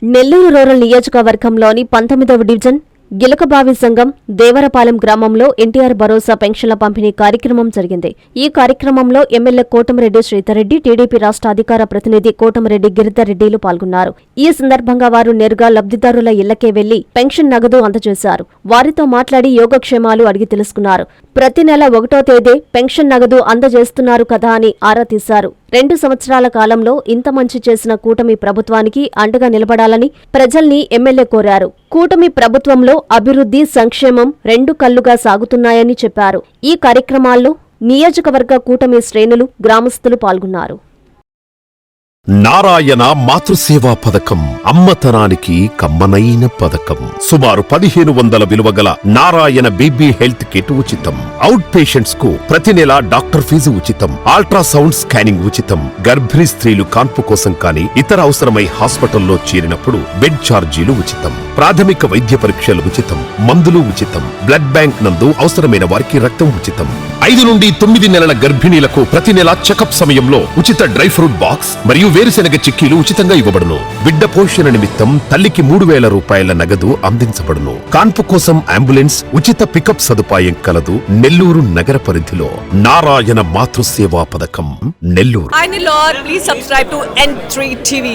Nellore rural నియోజకవర్గంలోని 19వ division గిలకబావి సంఘం దేవరపాలెం గ్రామంలో ఎన్టీఆర్ భరోసా పెన్షన్ల పంపిణీ కార్యక్రమం జరిగింది. ఈ కార్యక్రమంలో ఎమ్మెల్యే కోటమిరెడ్డి శ్రీధర్రెడ్డి, టీడీపీ రాష్ట్ర అధికార ప్రతినిధి కోటమిరెడ్డి గిరిధర్రెడ్డిలు పాల్గొన్నారు. ఈ సందర్భంగా వారు నేరుగా లబ్ధిదారుల ఇళ్లకే వెళ్లి పెన్షన్ నగదు అందజేశారు. వారితో మాట్లాడి యోగక్షేమాలు అడిగి తెలుసుకున్నారు. ప్రతి నెల 1వ తేదీ పెన్షన్ నగదు అందజేస్తున్నారు కదా అని ఆరా తీశారు. 2 సంవత్సరాల కాలంలో ఇంత మంచి చేసిన కూటమి ప్రభుత్వానికి అండగా నిలబడాలని ప్రజల్ని ఎమ్మెల్యే కోరారు. కూటమి ప్రభుత్వంలో అభివృద్ధి, సంక్షేమం 2 కళ్లుగా సాగుతున్నాయని చెప్పారు. ఈ కార్యక్రమాల్లో నియోజకవర్గ కూటమి శ్రేణులు, గ్రామస్తులు పాల్గొన్నారు. నారాయణ మాతృసేవా పథకం అమ్మతనానికి కమ్మనైన పథకం. సుమారు 1500 విలువ గల నారాయణ బేబీ హెల్త్ కిట్ ఉచితం. అవుట్ పేషెంట్స్ కు ప్రతి నెల డాక్టర్ ఫీజు ఉచితం. అల్ట్రాసౌండ్ స్కానింగ్ ఉచితం. గర్భిణీ స్త్రీలు కాన్పు కోసం కానీ ఇతర అవసరమై హాస్పిటల్లో చేరినప్పుడు బెడ్ ఛార్జీలు ఉచితం. ప్రాథమిక వైద్య పరీక్షలు ఉచితం. మందులు ఉచితం. బ్లడ్ బ్యాంక్ నందు అవసరమైన వారికి రక్తం ఉచితం. 5 నుండి 9 నెలల గర్భిణీలకు ప్రతి నెల చెకప్ సమయంలో ఉచిత డ్రై ఫ్రూట్ బాక్స్ మరియు వేరుశెనగ చిక్కీలు ఉచితంగా ఇవ్వబడును. బిడ్డ పోషణ నిమిత్తం తల్లికి 3000 రూపాయల నగదు అందించబడును. కాన్పు కోసం అంబులెన్స్, ఉచిత పికప్ సదుపాయం కలదు. నెల్లూరు నగర పరిధిలో నారాయణ మాతృసేవా పథకం Nellore. Please subscribe to N3 TV.